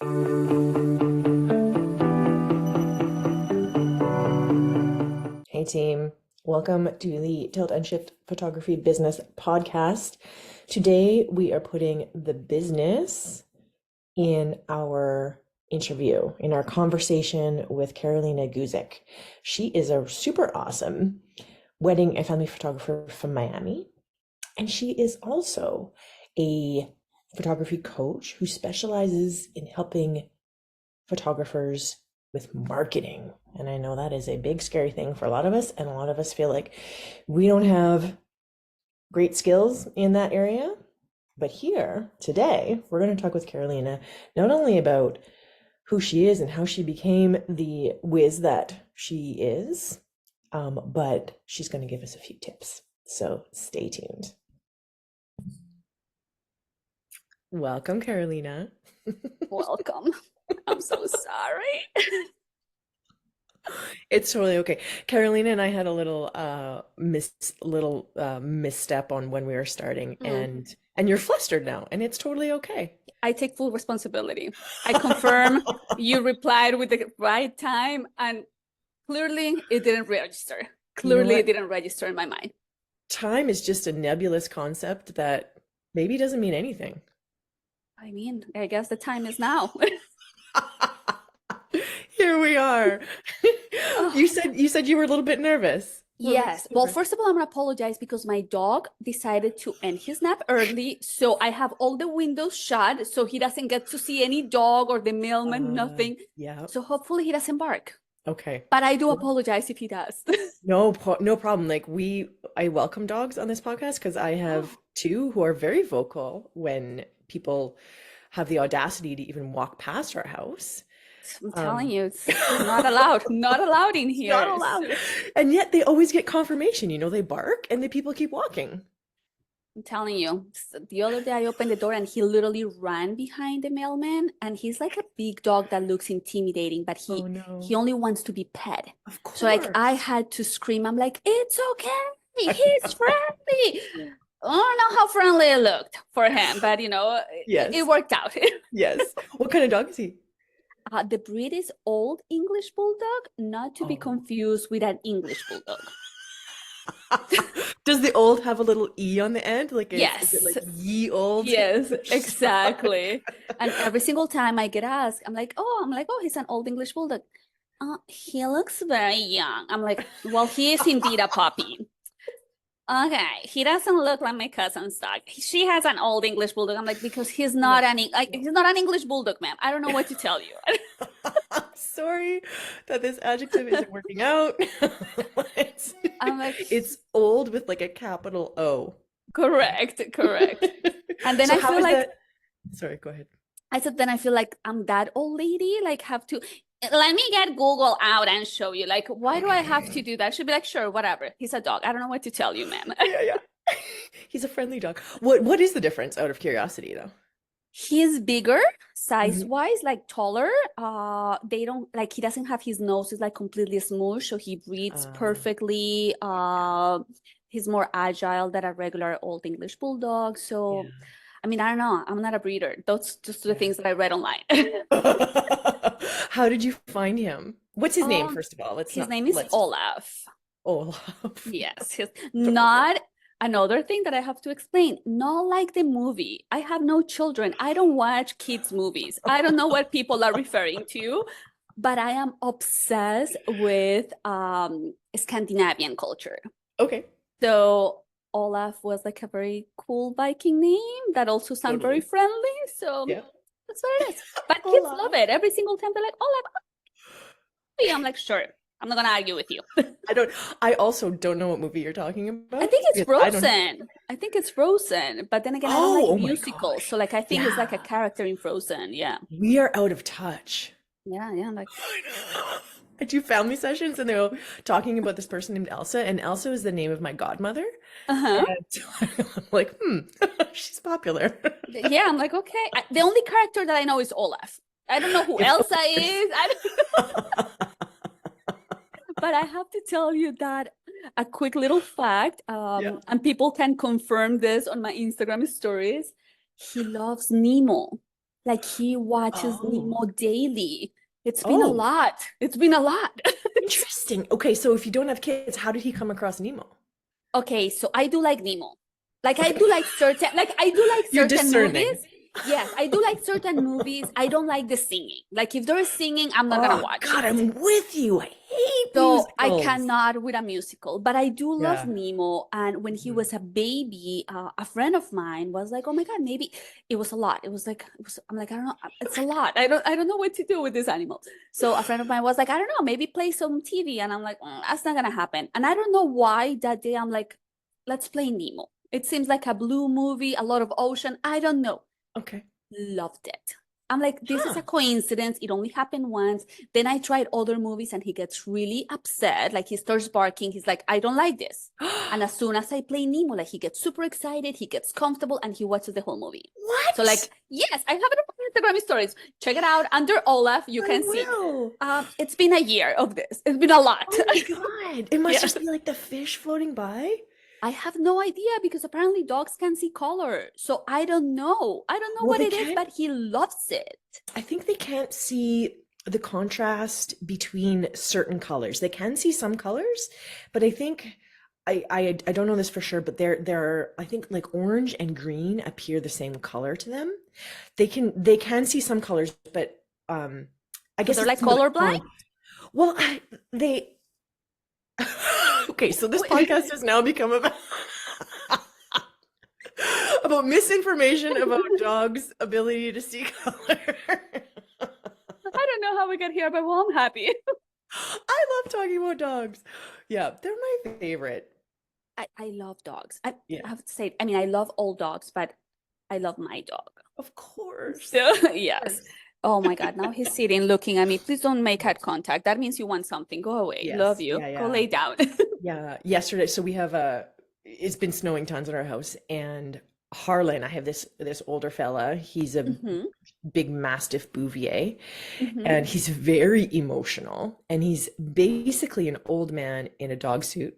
Hey team, welcome to the Tilt and Shift Photography Business Podcast. Today we are putting the business in our interview, in our conversation with Carolina Guzik. She is a super awesome wedding and family photographer from Miami, and she is also a photography coach who specializes in helping photographers with marketing. And I know that is a big, scary thing for a lot of us. And a lot of us feel like we don't have great skills in that area. But here today, we're going to talk with Carolina not only about who she is and how she became the whiz that she is, but she's going to give us a few tips. So stay tuned. Welcome, Carolina. Welcome. I'm so sorry. It's totally okay. Carolina and I had a little misstep on when we were starting, Mm. and you're flustered now, and it's totally okay. I take full responsibility. I confirm you replied with the right time, and clearly it didn't register. You know Clearly it what? didn't register in my mind. Time is just a nebulous concept that maybe doesn't mean anything. I mean, I guess the time is now. Here we are. Oh, You said you were a little bit nervous. What makes yes. you Well, nervous? first of all, I'm gonna apologize because my dog decided to end his nap early. So I have all the windows shut so he doesn't get to see any dog or the mailman, nothing. Yeah. So hopefully he doesn't bark. Okay. But I do apologize if he does. No problem. I welcome dogs on this podcast because I have two who are very vocal when people have the audacity to even walk past our house. I'm telling Um, you, it's not allowed. Not allowed in it's not here. allowed. And yet they always get confirmation. They bark and the people keep walking. I'm telling you. The other day I opened the door and he literally ran behind the mailman, and he's like a big dog that looks intimidating, but Oh he no. only wants to be pet. Of So like I course. had to scream. I'm like, it's okay. He's friendly. I don't know how friendly it looked for him, but it Yes. worked out. Yes. What kind of dog is he? The breed is Old English Bulldog, not to be Oh. confused with an English Bulldog. Does the old have a little E on the end? Is it Yes. like ye old? Yes, Dog? exactly. And every single time I get asked, I'm like, oh, he's an Old English Bulldog. He looks very young. I'm like, well, he is indeed a puppy. Okay, he doesn't look like my cousin's dog. She has an Old English Bulldog. I'm like, because he's No. not he's not an English Bulldog, ma'am. I don't know what to tell you. I'm sorry that this adjective isn't working out. It's, I'm like, it's old with like a capital O. correct, correct. And then So I how feel is like that? Sorry, go ahead. I said, then I feel like I'm that old lady, like have to let me get Google out and show you. Like, why do I have to do that? She'd be like, sure, whatever. He's a dog. I don't know what to tell you, ma'am. Yeah, yeah. He's a friendly dog. What is the difference out of curiosity though? He's bigger, Mhm. size-wise, like taller. They don't like he doesn't have his nose is like completely smooth, so he breathes Uh, perfectly. He's more agile than a regular Old English Bulldog. So, yeah, I mean, I don't know. I'm not a breeder. Those just the yeah. things that I read online. How did you find him? What's his name, Um, first of all? his name is Let's Olaf. Olaf. Yes, his Adorable. not another thing that I have to explain. Not like the movie. I have no children. I don't watch kids' movies. I don't know what people are referring to, but I am obsessed with Scandinavian culture. Okay, So Olaf was like a very cool Viking name that also sounds very totally. friendly. So Yeah. that's what it is. But kids love Olaf. it. Every single time they're like, Olaf, I'm like, sure. I'm not gonna argue with you. I don't I also don't know what movie you're talking I about think it's because I don't have. Frozen. I think it's Frozen. But then again, I don't like Oh my musicals. So gosh. like I think it's like a Yeah. character in Frozen. Yeah. We are out of touch. Yeah, yeah. I'm like, I know. I do family sessions and they're talking about this person named Elsa, and Elsa is the name of my godmother. uh-huh. And so I'm like, she's popular. Yeah, I'm like, okay. The only character that I know is Olaf. I don't know who Of Elsa course. is. But I have to tell you that a quick little fact, Yeah. and people can confirm this on my Instagram stories. He loves Nemo. Like he watches Oh, Nemo daily. It's been a oh, lot. It's been a lot. interesting. Okay, so if you don't have kids, how did he come across Nemo? Okay, so I do like Nemo. Like I Okay, do like you're certain movies. discerning. Yes, I do like certain movies. I don't like the singing. Like if there is singing, I'm not gonna Oh watch God, it. I'm with you. I hate So I musicals. cannot with a musical, but I do love Yeah. Nemo. And when he Mhm. was a baby, a friend of mine was like, "Oh my God, maybe it was a lot." It was like, I'm like, I don't know, it's a lot. I don't know what to do with this animal. So a friend of mine was like, I don't know, maybe play some TV. And I'm like, that's not gonna happen. And I don't know why that day I'm like, let's play Nemo. It seems like a blue movie, a lot of ocean. I don't know. Okay. Loved it. I'm like, this is Huh. a coincidence. It only happened once. Then I tried other movies and he gets really upset. Like he starts barking. He's like, I don't like this. And as soon as I play Nemo, like he gets super excited, he gets comfortable, and he watches the whole movie. So What? like, yes, I have it on Instagram stories. Check it out under Olaf. You I can see. will. It's been a year of this. It's been a lot. Oh my God. It must Yeah. just be like the fish floating by. I have no idea because apparently dogs can see color. So I don't know. I don't know Well, what they it is, can't, but he loves it. I think they can't see the contrast between certain colors. They can see some colors, but I think I don't know this for sure, but they're I think like orange and green appear the same color to them. They can see some colors, but I So guess they're like it's more colorblind? well, they okay, so this Wait, podcast has now become about about misinformation about dogs' ability to see color. I don't know how we got here, but well, I'm happy. I love talking about dogs. Yeah, they're my favorite. I love dogs. I Yeah, have to say, I mean, I love all dogs, but I love my dog. of course. So, Of yes. course. Oh my God, now he's sitting looking at me. Please don't make eye contact. That means you want something. Go away. Love Yes. you. Yeah, Go yeah. lay down. Yeah. Yesterday, so we have it's been snowing tons in our house, and Harlan, I have this older fella. He's a hmm big Mastiff Bouvier, hmm and he's very emotional, and he's basically an old man in a dog suit.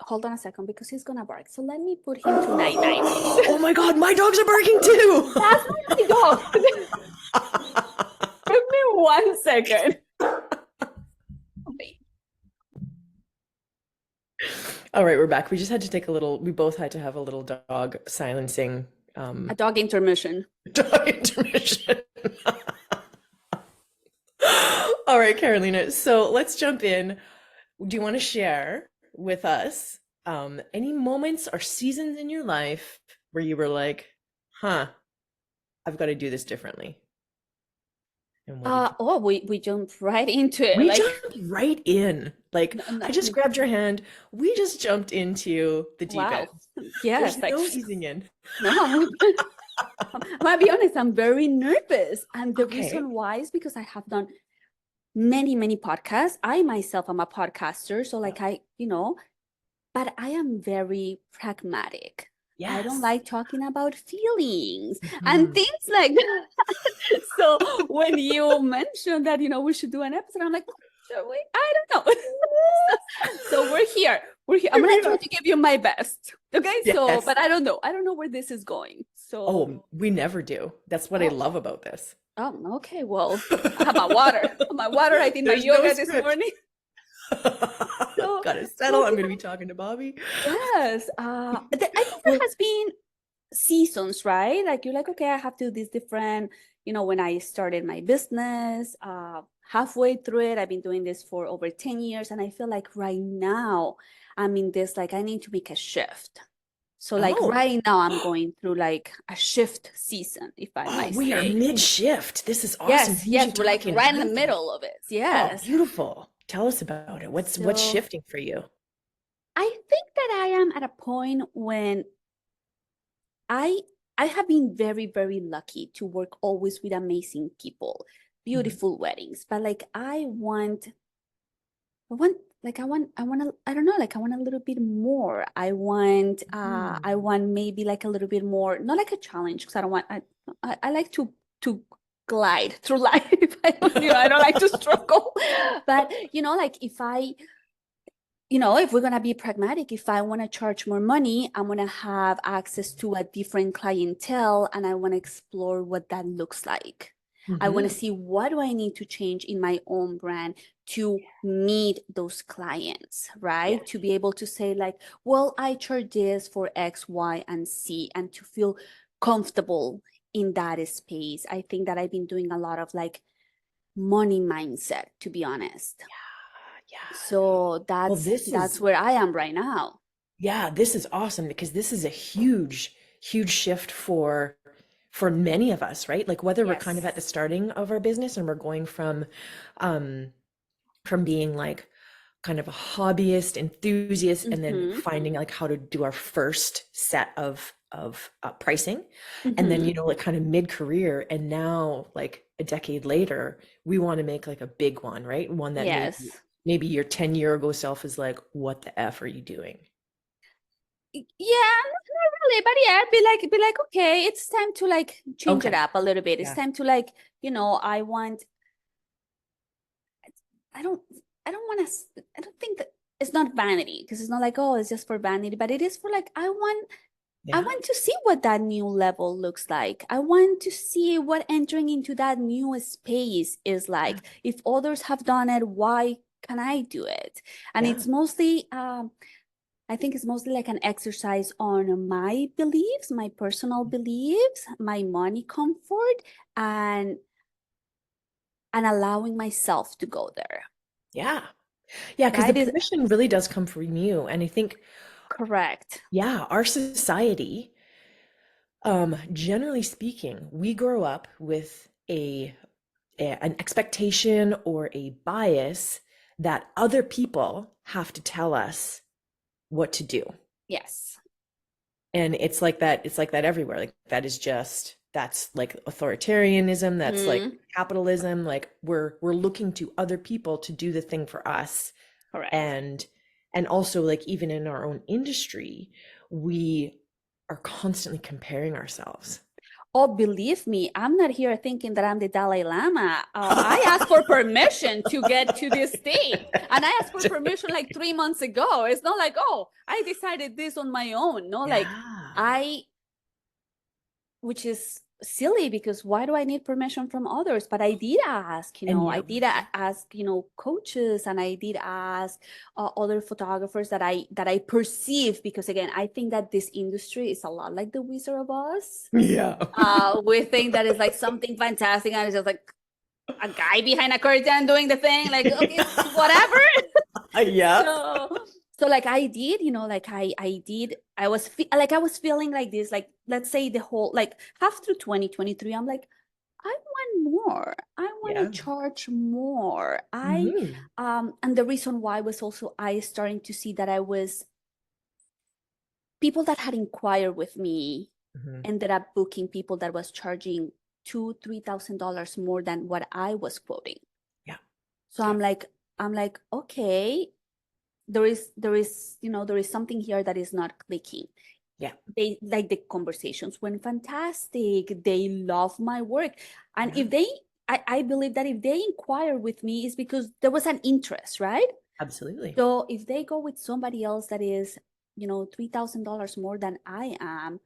Hold on a second because he's gonna bark. So let me put him to night night. Oh my God, my dogs are barking too. That's my dog. Give me 1 second. Okay. All right, we're back. We just had to take a little, we both had to have a little dog silencing A dog intermission. dog intermission. All right, Carolina. So let's jump in. Do you want to share with us any moments or seasons in your life where you were like, huh, I've got to do this differently? And what did you Oh, we jumped right into it. We Like, jumped right in. Like, no, no, I just grabbed your hand. We just jumped into the deep end. wow. There's Yes, like no easing in. no. I'm gonna be honest, I'm very nervous. And the Okay. reason why is because I have done many, many podcasts. I myself am a podcaster, so Yeah. like but I am very pragmatic. I don't Yes. like talking about feelings and Mhm. things like that. So when you mentioned that, we should do an episode, I'm like, should we? I don't know. So we're here. We're here. I'm Here gonna we try are. to give you my best. Okay. So, Yes. but I don't know. I don't know where this is going. So, Oh, we never do. That's what I oh, love about this. okay. Well, I have my water. My water. I did my There's no yoga this script. morning. So, Gotta settle. well, I'm gonna be talking to Bobby. yes. I think there Well, has been seasons, right? Like you're like, okay, I have to do this different. When I started my business, halfway through it, I've been doing this for over 10 years. And I feel like right now I'm in this, like I need to make a shift. So like oh, right now I'm going through like a shift season, if I oh, might we are say. mid-shift. This is awesome. Yes, We yes, should we're like talk in right in the content. middle of it. Oh, Yes. beautiful. Tell us about it. What's So shifting for you? I think that I am at a point when I I have been very, very lucky to work always with amazing people, Mhm. beautiful weddings. But like I don't know, like I want a little bit more. I Mm. want maybe like a little bit more, not like a challenge, because I don't want I like to glide through life. I don't like to struggle. But like if we're going to be pragmatic, if I want to charge more money, I'm going to have access to a different clientele and I want to explore what that looks like. I want to Mm-hmm. see what do I need to change in my own brand to meet those clients, Yeah. right? To be able to say like, well, I charge this for X, Y, and Z, and to feel comfortable in that space. I think that I've been doing a lot of like money mindset, to be honest. Yeah. So Well, that's where I am right now. this is awesome because this is a huge, huge shift for many of us, right? Like whether we're kind of at the Yes. starting of our business and we're going um from being like kind of a hobbyist, enthusiast, and then Mm-hmm. finding like how to do our first set of pricing, and then Mm-hmm. like kind of mid-career, and now like a decade later, we want to make like a big one, right? One that Yes. maybe your 10-year ago self is like, what the F are you doing? Yeah, not really, but yeah, be like, okay, it's time to like change it Okay. up a little bit. It's Yeah. time to like, I want, I don't, I don't want to, I don't think that it's not vanity because it's not like, oh, it's just for vanity, but it is for like, I Yeah. want to see what that new level looks like. I want to see what entering into that new space is Yeah. like. If others have done it, why can I do it? And Yeah. it's mostly, I think it's mostly like an exercise on my beliefs, my personal beliefs, my money comfort, and and allowing myself to go there. Yeah. Yeah, because the Right? Is permission really does come from you. And I think, correct. yeah, our society, generally speaking, we grow up with an expectation or a bias that other people have to tell us what to do. Yes. And it's like that everywhere. Like that's like authoritarianism, that's like Hmm. capitalism. Like we're looking to other people to do the thing for us. Correct. And also like even in our own industry, we are constantly comparing ourselves. Oh, believe me, I'm not here thinking that I'm the Dalai Lama. I asked for permission to get to this state, and I asked for permission like 3 months ago. It's not like, oh, I decided this on my own. No, like Yeah. I, which is silly because why do I need permission from others? But I did ask, And I yet, did ask, coaches, and I did ask other photographers that I perceive, because again, I think that this industry is a lot like the Wizard of Oz. yeah. We think that is like something fantastic, and it's just like a guy behind a curtain doing the thing, like okay, whatever. Yep. So like I did, like I did, I was feeling like this, like let's say the whole like half through 2023, I'm like, I want more. I want Yeah. to charge more. Hmm. And the reason why was also I starting to see that I was people that had inquired with me Hmm. ended up booking people that was charging $2,000-3,000 more than what I was quoting. Yeah. So Yeah. I'm like, okay, there is something here that is not clicking. Yeah. They like the conversations went fantastic. They love my work. And Yeah. if they I believe that if they inquire with me is because there was an interest, right? Absolutely. So if they go with somebody else that is, $3,000 more than I am,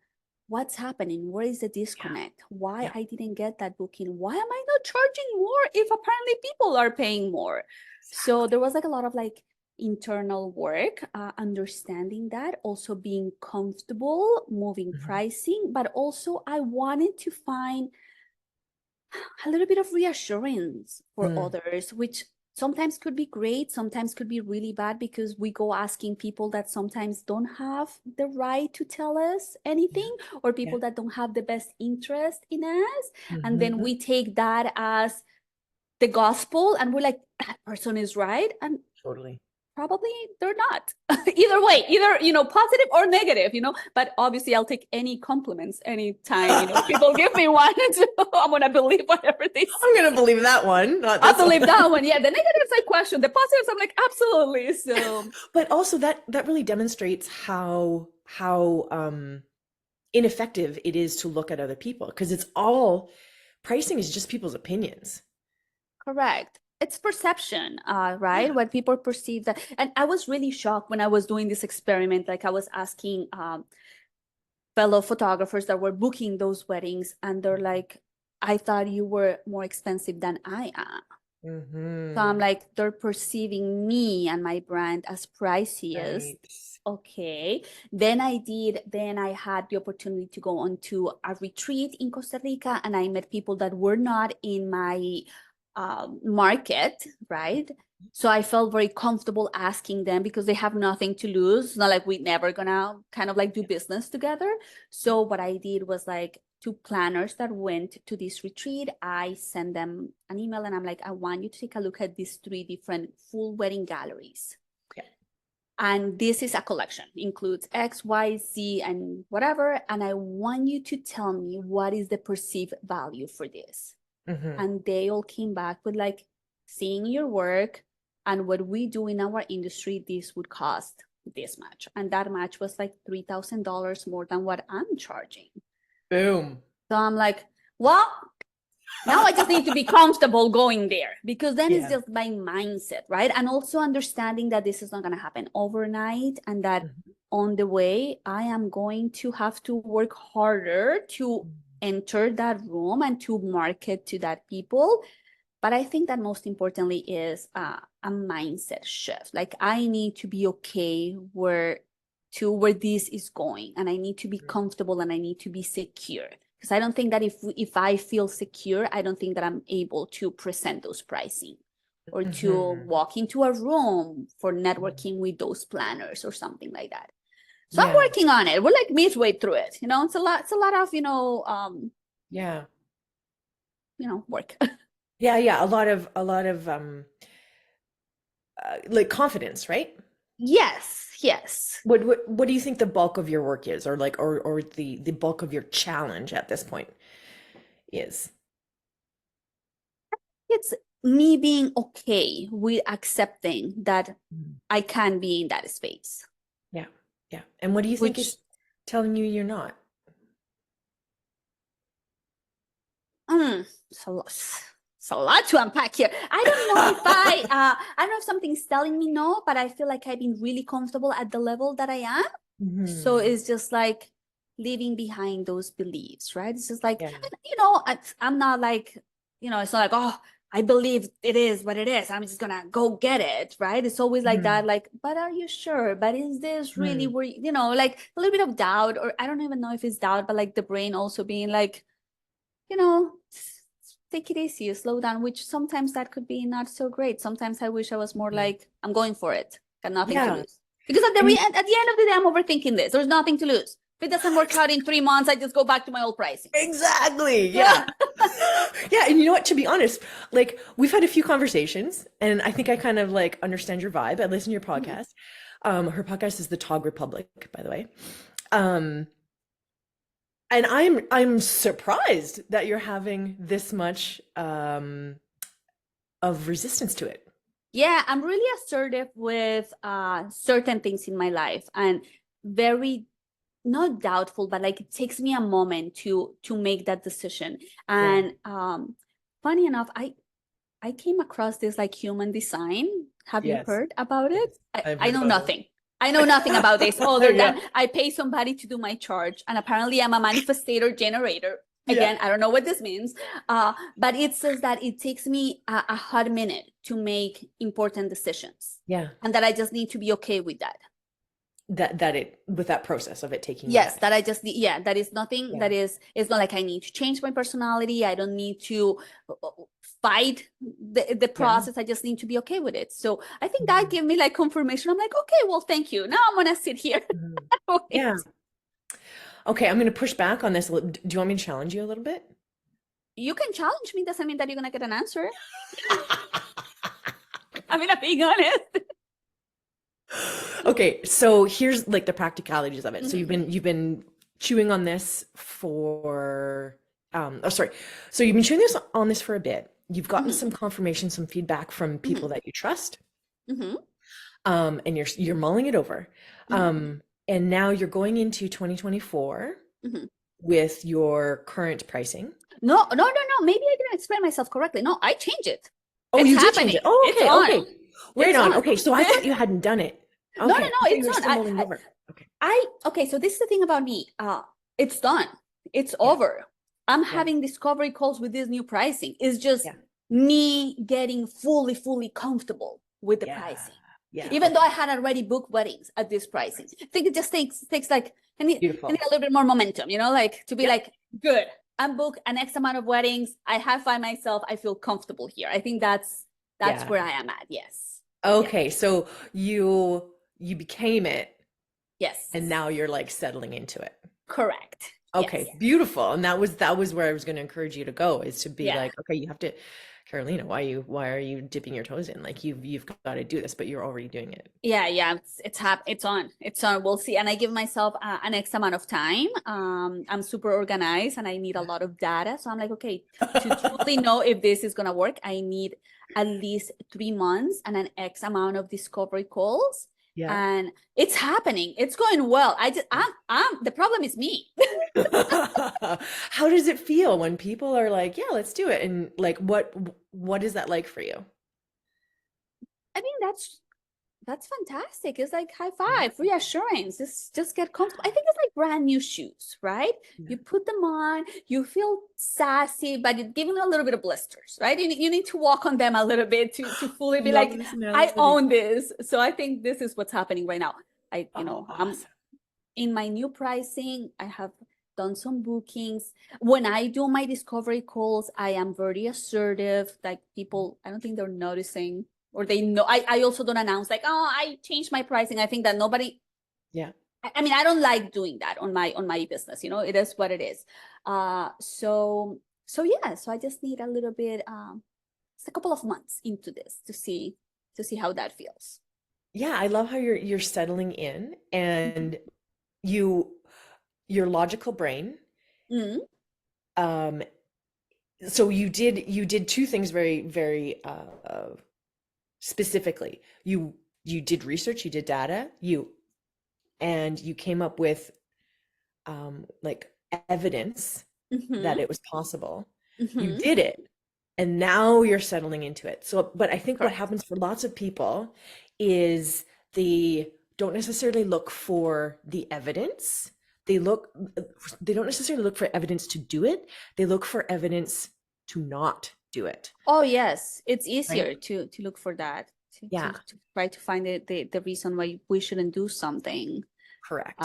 what's happening? Where is the Yeah. disconnect? Why Yeah. I didn't get that booking? Why am I not charging more if apparently people are paying more? So Exactly. there was like a lot of like internal work, understanding that, also being comfortable moving Hmm. pricing, but also I wanted to find a little bit of reassurance for Mm. others, which sometimes could be great, sometimes could be really bad because we go asking people that sometimes don't have the right to tell us Yeah. anything, or Yeah. people that don't have the best interest in us. And then Hmm. we take that as the gospel and we're like, that person is right. And Totally. probably they're not. Either way, either positive or negative, but obviously I'll take any compliments anytime people give me one. So I'm gonna believe whatever they I'm say. gonna believe that one, not I this one. believe that one. Yeah, the negatives I question, the positives I'm like, absolutely. So But also that really demonstrates how ineffective it is to look at other people because it's all pricing is just people's opinions. correct. it's perception, right? What people perceive that. And I was really shocked when I was doing this experiment. Like I was asking fellow photographers that were booking those weddings, and they're like, I thought you were more expensive than I am. So I'm Mm-hmm. like, they're perceiving me and my brand as priciest. Right. Okay. Then I had the opportunity to go on to a retreat in Costa Rica, and I met people that were not in my market, right? So I felt very comfortable asking them because they have nothing to lose. It's not like we're never gonna kind of like do business together. So what I did was like, to planners that went to this retreat, I sent them an email and I'm like, I want you to take a look at these 3 different full wedding galleries. Yeah. And this is a collection, includes X, Y, Z, and whatever. And I want you to tell me what is the perceived value for this. Mm-hmm. And they all came back with like, seeing your work and what we do in our industry, this would cost this much. And that much was like $3,000 more than what I'm charging. Boom. So I'm like, well, now I just need to be comfortable going there, because then it's Yeah. just my mindset, right? And also understanding that this is not going to happen overnight, and that Mhm. on the way, I am going to have to work harder to enter that room and to market to that people. But I think that most importantly is a mindset shift. Like I need to be okay where this is going, and I need to be comfortable and I need to be secure. Because I don't think that if I feel secure, I don't think that I'm able to present those pricing or to Mhm. walk into a room for networking with those planners or something like that. So I'm Yeah. working on it. We're like midway through it. You know, it's a lot of, Yeah. work. Yeah, yeah, a lot of like confidence, right? Yes, yes. What do you think the bulk of your work is, or like or the bulk of your challenge at this point is? It's me being okay with accepting that Mm. I can be in that space, Yeah. Yeah. And what do you think which is telling you you're not? it's a lot, it's a lot to unpack here. I don't know if I don't know if something's telling me no, but I feel like I've been really comfortable at the level that I am. So Mhm. it's just like leaving behind those beliefs, right? It's just like, Yeah. I'm not like, it's not like, oh, I believe it is what it is, I'm just gonna go get it, right? It's always like that, Mhm. like, but are you sure? But is this really Mhm. where, like a little bit of doubt, or I don't even know if it's doubt, but like the brain also being like, you know, take it easy, slow down, which sometimes that could be not so great. Sometimes I wish I was more Mhm. like, I'm going for it, got nothing to Yeah. lose. Because at And you, at the end of the day, I'm overthinking this. There's nothing to lose. If it doesn't work out in 3 months, I just go back to my old pricing. exactly. Yeah. Yeah. Yeah, and you know what, to be honest, like we've had a few conversations and I think I kind of like understand your vibe. I listen to your Mhm. podcast. Her podcast is the Tog Republic, by the way. Um, and I'm surprised that you're having this much of resistance to it. Yeah, I'm really assertive with certain things in my life, and very not doubtful, but like it takes me a moment to make that decision. Yeah. And funny enough, I came across this like human design. Have you Yes. heard about it? Yes. I've I heard know about it. nothing. I know nothing about this other Yeah. than I pay somebody to do my charge. And apparently I'm a manifestator generator. Yeah. Again, I don't know what this means. But it says that it takes me a hot minute to make important decisions, Yeah. and that I just need to be okay with that. That it with that process of it taking you Yes, that. that I just need, yeah, that is nothing, Yeah. that is, it's not like I need to change my personality. I don't need to fight the Yeah. process. I just need to be okay with it. So I think that Mhm. gave me like confirmation. I'm like, okay, well, thank you. Now I'm gonna sit here Mhm. and Yeah. wait. Okay, I'm going to push back on this. Do you want me to challenge you a little bit? You can challenge me, doesn't mean that you're gonna get an answer. I mean, I'm being honest. Okay, so here's like the practicalities of it. So Mhm, you've been chewing on this for oh sorry. So you've been chewing this on this for a bit. You've gotten mhm, some confirmation, some feedback from people mhm, that you trust. mhm, And you're mulling it over. mhm, And now you're going into 2024 mhm. with your current pricing. No, no, no, no. Maybe I didn't explain myself correctly. No, I change it. Oh, It's you did change happening. it. Oh, It's okay, on. okay. Right It's on. on. Okay, so I thought you hadn't done it. No, no, Okay, no, I thought you it's were on. still mulling over. Okay. Okay, so this is the thing about me. It's done. It's Yeah, over. I'm yeah, having discovery calls with this new pricing. It's just yeah, me getting fully comfortable with the yeah, pricing. yeah. Even though Okay. I had already booked weddings at this pricing. I think it just takes like I need Beautiful. a little bit more momentum, like to be Yeah, like, good. I'm booked an X amount of weddings. I have find myself, I feel comfortable here. I think that's yeah. where I am at. Yes. Yeah. Okay, so you became it Yes. and now you're like settling into it. Correct. Yes. Okay, beautiful. And that was where I was going to encourage you to go is to be Yeah. like, okay, you have to, Carolina, why are you dipping your toes in? Like you've got to do this, but you're already doing it. Yeah, it's on. We'll see. And I give myself an X amount of time. I'm super organized and I need a lot of data. So I'm like, okay, to truly know if this is gonna work, I need at least 3 months and an X amount of discovery calls. Yeah. And it's happening. It's going well. I'm the problem is me. How does it feel when people are like, yeah, let's do it? And like what is that like for you? I mean, that's fantastic. It's like high Yeah. five, reassurance. Just get comfortable. I think it's like brand new shoes, right? Yeah. You put them on, you feel sassy, but you're giving a little bit of blisters, right? You need to walk on them a little bit to fully be Love like, this I analogy. own this. So I think this is what's happening right now. Oh, I'm awesome. in my new pricing. I have done some bookings. When I do my discovery calls, I am very assertive. Like people, I don't think they're noticing or they know. I also don't announce like, oh, I changed my pricing. I think that nobody, Yeah. I mean, I don't like doing that on my business. It is what it is. So yeah, so I just need a little bit, just a couple of months into this to see how that feels. Yeah, I love how you're settling in and you your logical brain. Mm-hmm. Um, so you did two things very specifically. You did research, you did data, and you came up with like evidence that Mm-hmm. it was possible. You Mm-hmm. did it, and now you're settling into it. So, but I think what Correct. happens for lots of people is they don't necessarily look for the evidence. They look, they don't necessarily look for evidence to do it. They look for evidence to not do it, Oh yes, it's right? easier to look for that, to, to, Yeah, to try to find the reason why we shouldn't do something. correct.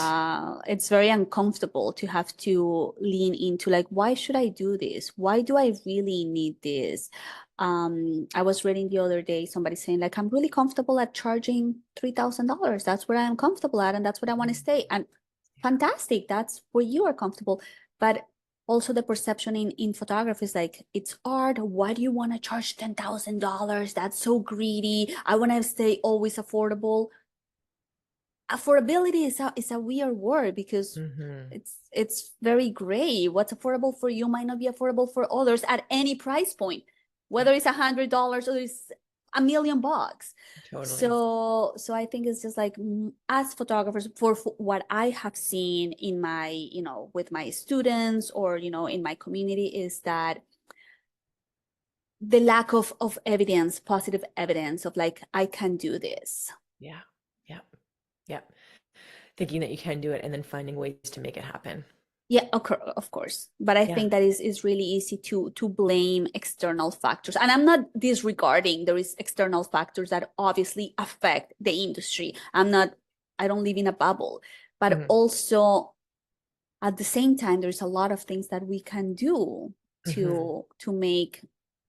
It's very uncomfortable to have to lean into like, why should I do this? Why do I really need this? I was reading the other day somebody saying like, I'm really comfortable at charging $3,000. That's where I am comfortable at, and that's where I want to stay. And fantastic, that's where you are comfortable. But also the perception in photography is like, it's art. Why do you want to charge $10,000? That's so greedy. I want to stay always affordable. Affordability is a weird word because Hmm. it's very gray. What's affordable for you might not be affordable for others at any price point, Yeah, whether it's $100 or it's $1,000,000. totally. So I think it's just like as photographers, for what I have seen in my with my students or in my community, is that the lack of evidence, positive evidence of like, I can do this. Yeah, yeah, yeah. Thinking that you can do it and then finding ways to make it happen. Yeah, of course. But I Yeah. think that is really easy to blame external factors. And I'm not disregarding there is external factors that obviously affect the industry. I don't live in a bubble. But Hmm. also at the same time, there's a lot of things that we can do Hmm. to make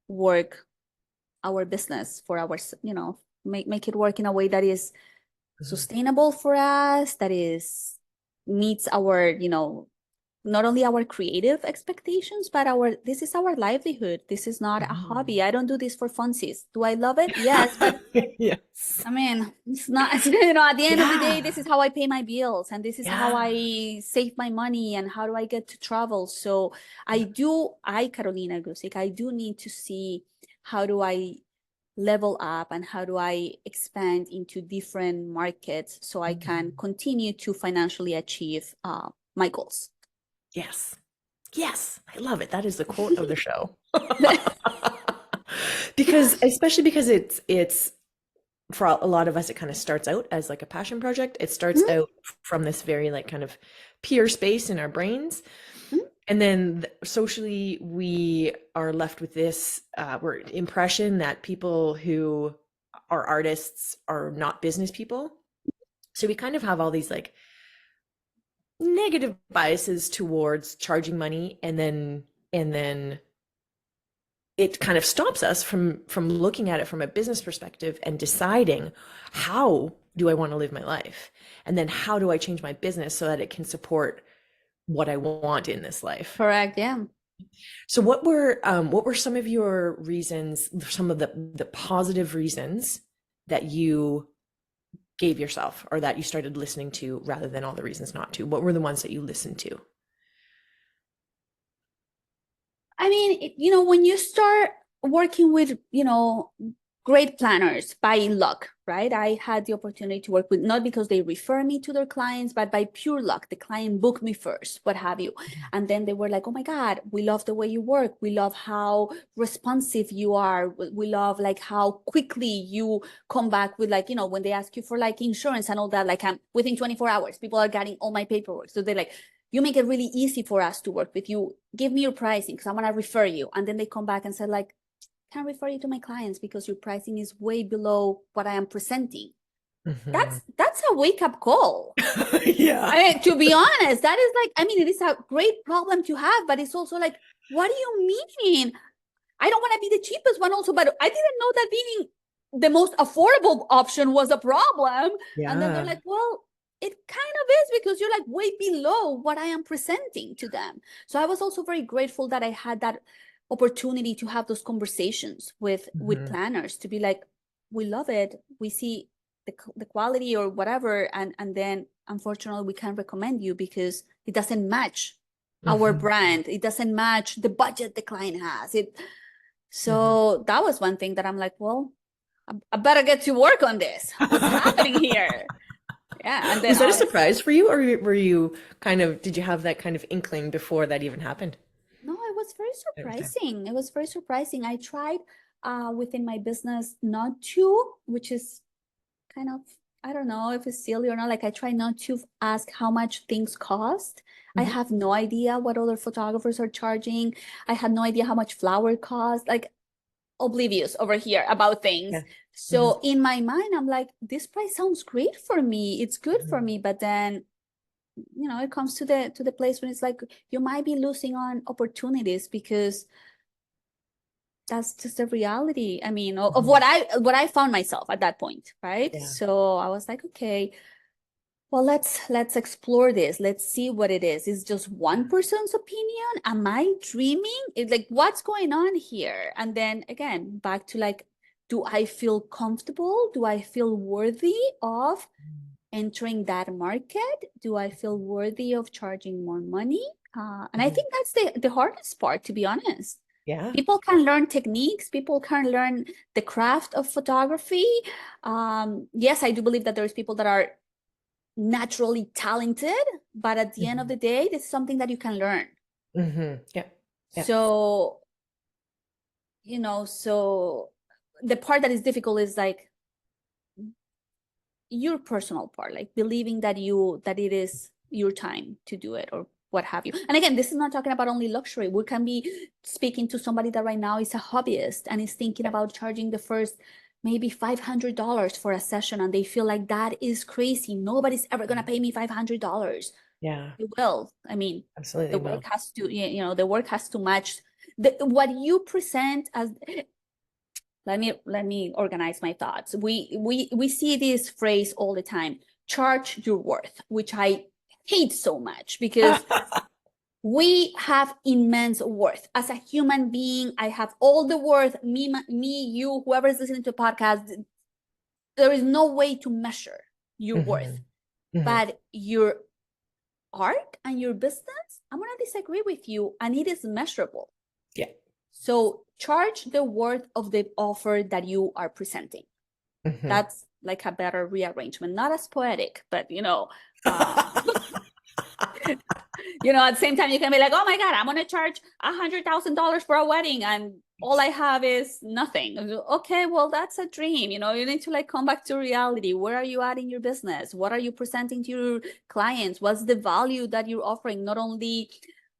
work our business for our, make it work in a way that is Hmm. sustainable for us, that is meets our, not only our creative expectations, but this is our livelihood. This is not a Hmm. hobby. I don't do this for funsies. Do I love it? Yes, but Yes. I mean, it's not, at the end of the day, this Yeah. is how I pay my bills and this is how Yeah. I save my money and how do I get to travel. So Yeah. Carolina Guzik, I do need to see how do I level up and how do I expand into different markets so I can Mhm. continue to financially achieve my goals. Yes. Yes. I love it. That is the quote of the show. Because especially because it's for a lot of us, it kind of starts out as like a passion project. It starts Mhm, out from this very like kind of pure space in our brains. mhm. And then socially, we are left with this impression that people who are artists are not business people. So we kind of have all these like negative biases towards charging money, and then it kind of stops us from looking at it from a business perspective and deciding, how do I want to live my life? And then how do I change my business so that it can support what I want in this life? Correct. Yeah. So what were some of your reasons, some of the positive reasons that you gave yourself, or that you started listening to, rather than all the reasons not to? What were the ones that you listened to? I mean, when you start working with, great planners by luck, right? I had the opportunity to work with, not because they refer me to their clients, but by pure luck. The client booked me first, what have you. And then they were like, oh my God, we love the way you work. We love how responsive you are. We love like how quickly you come back with, like, when they ask you for like insurance and all that, like within 24 hours, people are getting all my paperwork. So they're like, you make it really easy for us to work with you. Give me your pricing because I want to refer you. And then they come back and say like, can't refer you to my clients because your pricing is way below what I am presenting. Mhm. That's a wake up call. Yeah. I mean, to be honest, that is like, I mean, it is a great problem to have, but it's also like, what do you mean? I don't want to be the cheapest one also, but I didn't know that being the most affordable option was a problem. And then they're Yeah. like, well, it kind of is because you're like way below what I am presenting to them. So I was also very grateful that I had that opportunity to have those conversations with Mhm. planners, to be like, we love it. We see the quality or whatever. And then unfortunately we can't recommend you because it doesn't match our Mhm. brand. It doesn't match the budget the client has. Mhm. So that was one thing that I'm like, well, I better get to work on this. What's happening here? Yeah. And then Was that a honestly, surprise for you, or were you kind of, did you have that kind of inkling before that even happened? no, it was very Okay. surprising. It was very surprising. I tried within my business not to, which is kind of, I don't know if it's silly or not. Like I try not to ask how much things cost. I Mhm. have no idea what other photographers are charging. I had no idea how much flower cost. Like oblivious over here about things. Yeah. Mhm. So in my mind, I'm like, this price sounds great for me. It's good for Mhm. me. But then, it comes to the place when it's like you might be losing on opportunities because that's just the reality. I mean, of Mhm. what I found myself at that point, right? Yeah. So I was like, okay, well, let's explore this. Let's see what it is. Is just one person's opinion? Am I dreaming? It's like, what's going on here? And then again, back to like, do I feel comfortable? Do I feel worthy of entering that market? Do I feel worthy of charging more money? And I Mhm. think that's the hardest part, to be honest. Yeah. People can learn techniques. People can learn the craft of photography. Yes, I do believe that there's people that are naturally talented, but at the end of Mhm. the day, this is something that you can learn. Mhm. Yeah. Yeah. So, so the part that is difficult is like your personal part, like believing that it is your time to do it or what have you. And again, this is not talking about only luxury. We can be speaking to somebody that right now is a hobbyist and is thinking Yeah. about charging the first maybe $500 for a session, and they feel like that is crazy. Nobody's ever gonna pay me $500. Yeah. It will. I mean, Absolutely the work will. has to, the work has to match what you present as. Let me organize my thoughts. We see this phrase all the time: charge your worth, which I hate so much because we have immense worth as a human being. I have all the worth. Me, you, whoever is listening to a podcast. There is no way to measure your worth, Mhm. Mhm. but your art and your business, I'm going to disagree with you, and it is measurable. Yeah. So charge the worth of the offer that you are presenting. Mhm. That's like a better rearrangement, not as poetic, but uh, at the same time, you can be like, oh my God, I'm going to charge $100,000 for a wedding. And all I have is nothing. Okay, well, that's a dream. You know, you need to like come back to reality. Where are you at in your business? What are you presenting to your clients? What's the value that you're offering? Not only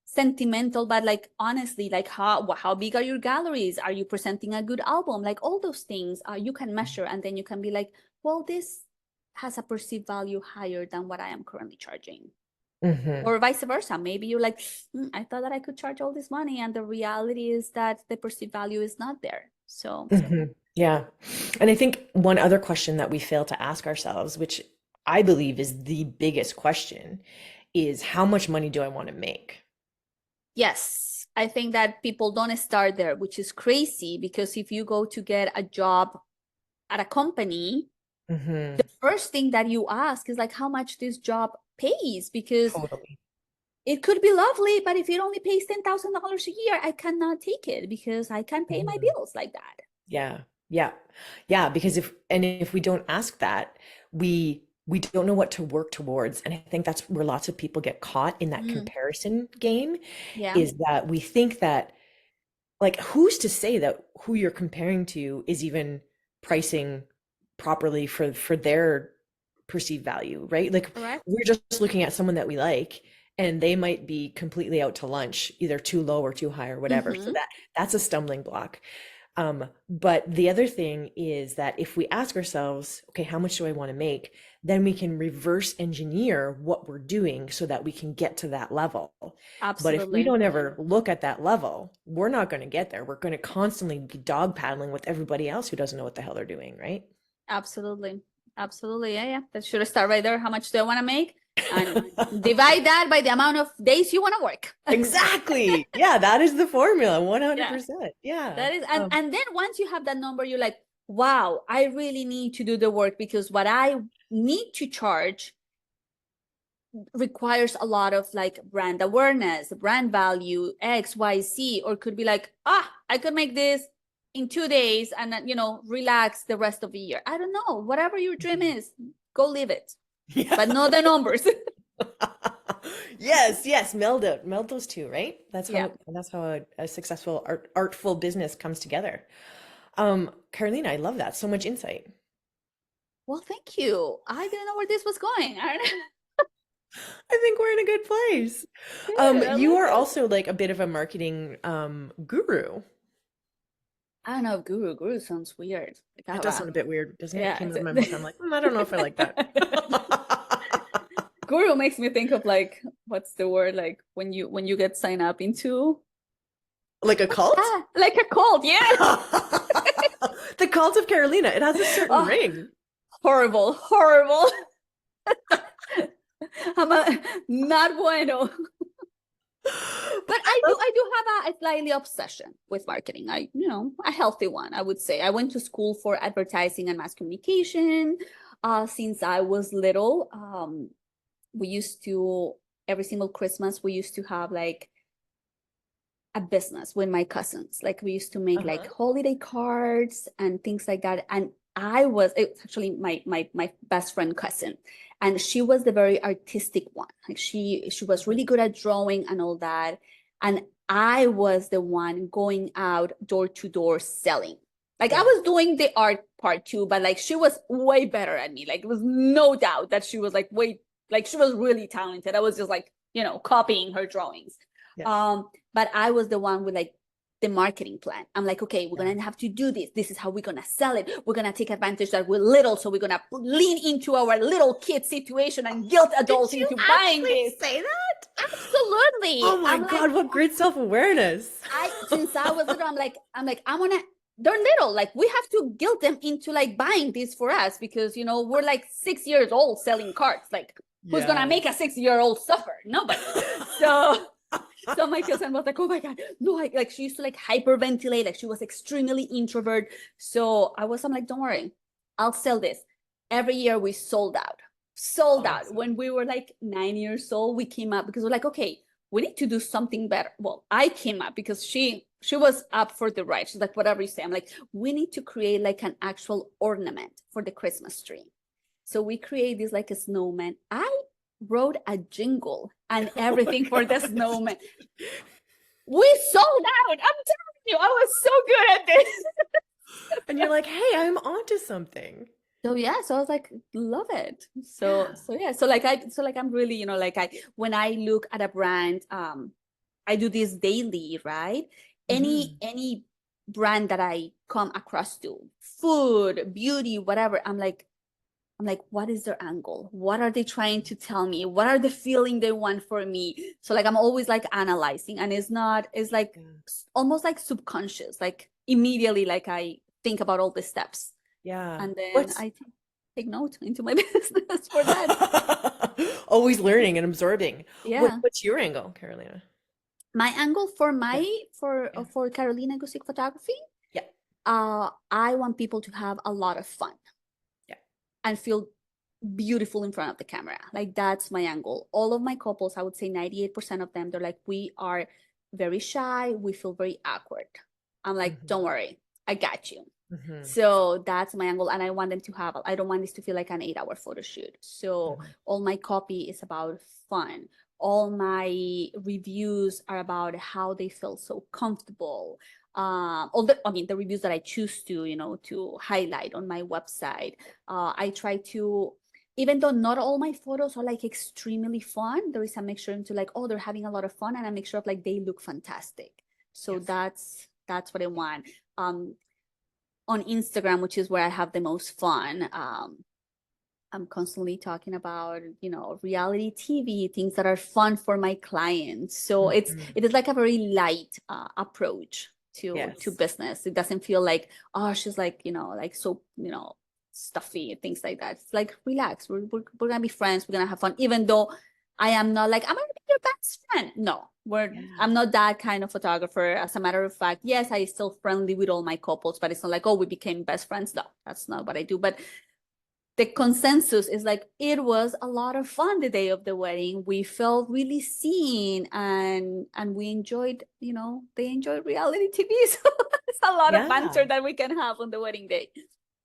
sentimental, but like honestly, like how big are your galleries? Are you presenting a good album? Like all those things you can measure, and then you can be like, well, this has a perceived value higher than what I am currently charging. Mm-hmm. Or vice versa. Maybe you're like, I thought that I could charge all this money, and the reality is that the perceived value is not there. So, Mm-hmm. Yeah. And I think one other question that we fail to ask ourselves, which I believe is the biggest question, is how much money do I want to make? yes, I think that people don't start there, which is crazy because if you go to get a job at a company, Mm-hmm. the first thing that you ask is like how much this job pays, because Totally. it could be lovely, but if it only pays $10,000 a year, I cannot take it because I can't pay my Mhm. bills like that. Yeah. Yeah. Yeah. Because if we don't ask that, we don't know what to work towards. And I think that's where lots of people get caught in that Mm, comparison game, yeah, is that we think that, like, who's to say that who you're comparing to is even pricing properly for their perceived value, right? Like, correct. we're just looking at someone that we like, and they might be completely out to lunch, either too low or too high or whatever. So Mm-hmm. that's a stumbling block. But the other thing is that if we ask ourselves, okay, how much do I want to make? Then we can reverse engineer what we're doing so that we can get to that level. But if we Absolutely. don't ever look at that level, we're not going to get there. We're going to constantly be dog paddling with everybody else who doesn't know what the hell they're doing, right? Absolutely. Absolutely. Yeah, yeah. That should start right there. How much do I want to make? And divide that by the amount of days you want to work. Exactly. Yeah, that is the formula, Yeah. 100%. Yeah. That is, and then once you have that number, you're like, wow, I really need to do the work because what I need to charge requires a lot of like brand awareness, brand value, X, Y, Z, or could be like, I could make this in 2 days and then, relax the rest of the year. I don't know. Whatever your dream is, go live it, Yeah. but know the numbers. Yes, yes, meld those two, right? Yeah. That's how a successful artful business comes together. Carolina, I love that. So much insight. Well, thank you. I didn't know where this was going. I think we're in a good place. Good. I You like are it. also like a bit of a marketing guru. I don't know. Guru sounds weird. Like I It have does sound a, a bit weird, doesn't it? It yeah. came out of my mouth. I'm like, I don't know if I like that. Guru makes me think of like, what's the word? Like when you get signed up into Like a cult? like a cult. Yeah. The cult of Carolina. It has a certain Oh, ring. horrible, horrible. I'm not bueno. But I do have a slightly obsession with marketing. A healthy one, I would say. I went to school for advertising and mass communication since I was little. We used to, every single Christmas, we used to have like a business with my cousins. Like we used to make like Uh-huh. holiday cards and things like that. And it's actually my best friend cousin, and she was the very artistic one. Like she was really good at drawing and all that. And I was the one going out door to door selling. Like I Yeah. was doing the art part too, but like she was way better at me. Like it was no doubt that she was like way, like she was really talented. I was just like, copying her drawings. Yes. But I was the one with like the marketing plan. I'm like, okay, we're Yeah. gonna have to do this. This is how we're gonna sell it. We're gonna take advantage that we're little, so we're gonna lean into our little kid situation and guilt Did adults you into buying actually this. say that? Absolutely. Oh my I'm like, God, what great self-awareness. since I was little, I'm gonna. They're little. Like we have to guilt them into like buying this for us because we're like 6 years old selling cards. Like who's gonna make a Yes. 6-year-old suffer? Nobody. So. So my cousin was like, oh my God, no, like she used to like hyperventilate, like she was extremely introvert. So I'm like, don't worry, I'll sell this. Every year we sold out. When Awesome. we were like 9 years old, we came up because we're like, okay, we need to do something better. Well, I came up because she was up for the ride. She's like, whatever you say. I'm like, we need to create like an actual ornament for the Christmas tree. So we create this like a snowman. I wrote a jingle and Oh my everything for the gosh. snowman. We sold out. I'm you, I was so good at this. And you're like, hey, I'm onto something. So yeah, so I was like, love it. So Yeah. so yeah, so like I'm really, like when I look at a brand, I do this daily, right? Hmm. Any brand that I come across to, food, beauty, whatever, I'm like, what is their angle? What are they trying to tell me? What are the feeling they want for me? So like I'm always like analyzing, and it's like Yeah. almost like subconscious, like immediately like I think about all the steps, Yeah. and then What's I take note into my business for that. always learning and absorbing. Yeah. What's your angle, Carolina? My angle for Yeah. my Yeah. for Carolina Guzik photography, Yeah. I want people to have a lot of fun Yeah. and feel beautiful in front of the camera. Like that's my angle. All of my couples, I would say 98% of them, they're like, we are very shy, we feel very awkward. I'm like, Hmm. don't worry, I got you. Hmm. So that's my angle. And I want them to have, I don't want this to feel like an 8-hour photo shoot. So Hmm. all my copy is about fun. All my reviews are about how they feel so comfortable. I mean, the reviews that I choose to, to highlight on my website. I try to, even though not all my photos are like extremely fun, there is a mixture into like, oh, they're having a lot of fun, and I make sure of like they look fantastic. So Yes. that's what I want. On Instagram, which is where I have the most fun, I'm constantly talking about, reality TV, things that are fun for my clients. So Hmm. it is like a very light approach to Yes. business. It doesn't feel like, oh, she's like, like so, stuffy, things like that. It's like, relax. We're gonna be friends. We're gonna have fun, even though I am not like, I'm gonna be your best friend. No, Yeah. I'm not that kind of photographer. As a matter of fact, yes, I still friendly with all my couples, but it's not like, oh, we became best friends. No, that's not what I do. But the consensus is like it was a lot of fun the day of the wedding. We felt really seen, and we enjoyed, they enjoyed reality TV. So it's a lot of Yeah. banter that we can have on the wedding day.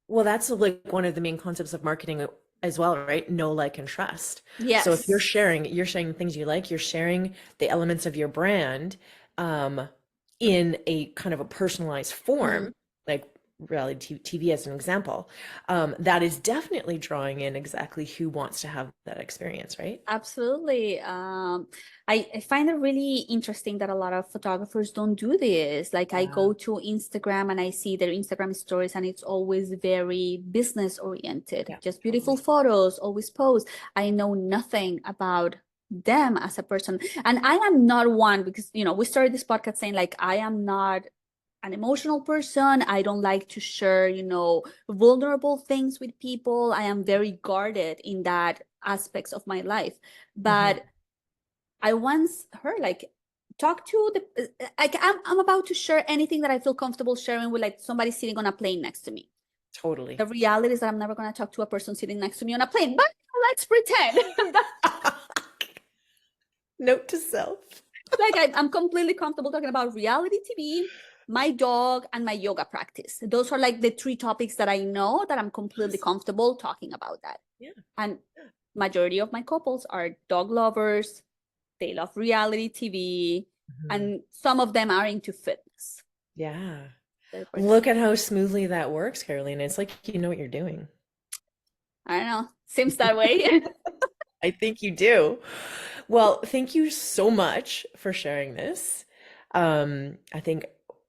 Well, that's like one of the main concepts of marketing as well, right? Know, like, and trust. So if Yes, you're sharing things you like, you're sharing the elements of your brand um, in a kind of a personalized mhm. form, like reality TV as an example. That is definitely drawing in exactly who wants to have that experience, right? Absolutely. I find it really interesting that a lot of photographers don't do this. Like I Yeah. go to Instagram and I see their Instagram stories, and it's always very business oriented, Yeah, just beautiful totally. photos, always pose. I know nothing about them as a person. And I am not one, because, we started this podcast saying like, I am not an emotional person. I don't like to share, vulnerable things with people. I am very guarded in that aspects of my life. Hmm. But I once heard like, talk to like I'm about to share anything that I feel comfortable sharing with like somebody sitting on a plane next to me. The Totally. reality is that I'm never going to talk to a person sitting next to me on a plane, but let's pretend. Note to self. Like I'm completely comfortable talking about reality TV, my dog, and my yoga practice. Those are like the three topics that I know that I'm completely Awesome. comfortable talking about that. Yeah. And Yeah. majority of my couples are dog lovers. They love reality TV, Mhm. and some of them are into fitness. Yeah. They're Look at participants. how smoothly that works, Carolina. It's like you know what you're doing. I don't know. Seems that way. I think you do. Well, thank you so much for sharing this. I think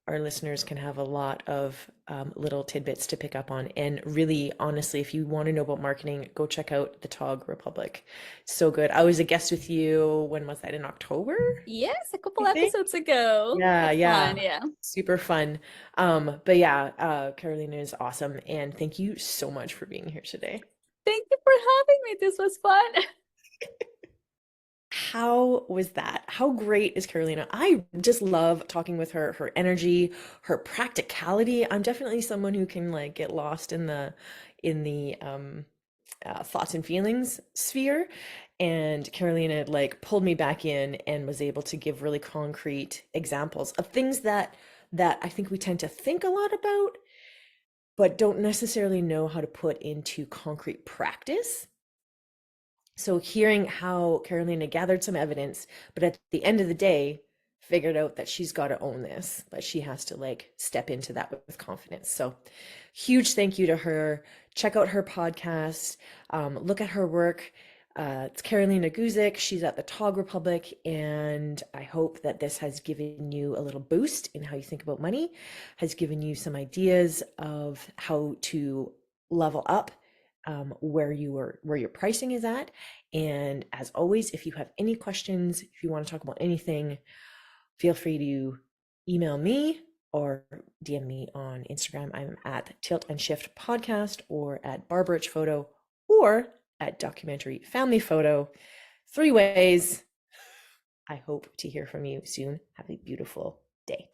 our listeners can have a lot of little tidbits to pick up on. And really, honestly, if you want to know about marketing, go check out the Tog Republic. So good. I was a guest with you. When was that? In October, Yes, a I couple think. episodes ago. Yeah, That's fun. yeah. Yeah. Super fun. But yeah, Carolina is awesome. And thank you so much for being here today. Thank you for having me. This was fun. How was that? How great is Carolina? I just love talking with her, her energy, her practicality. I'm definitely someone who can like get lost in the thoughts and feelings sphere. And Carolina like pulled me back in and was able to give really concrete examples of things that I think we tend to think a lot about, but don't necessarily know how to put into concrete practice. So hearing how Carolina gathered some evidence, but at the end of the day, figured out that she's got to own this, but she has to like step into that with confidence. So huge thank you to her. Check out her podcast. Look at her work. It's Carolina Guzik. She's at the Tog Republic, and I hope that this has given you a little boost in how you think about money, has given you some ideas of how to level up where your pricing is at. And as always, if you have any questions, if you want to talk about anything, feel free to email me or DM me on Instagram. I'm at Tilt and Shift Podcast or at Barbarich Photo or at Documentary Family Photo. 3 ways. I hope to hear from you soon. Have a beautiful day.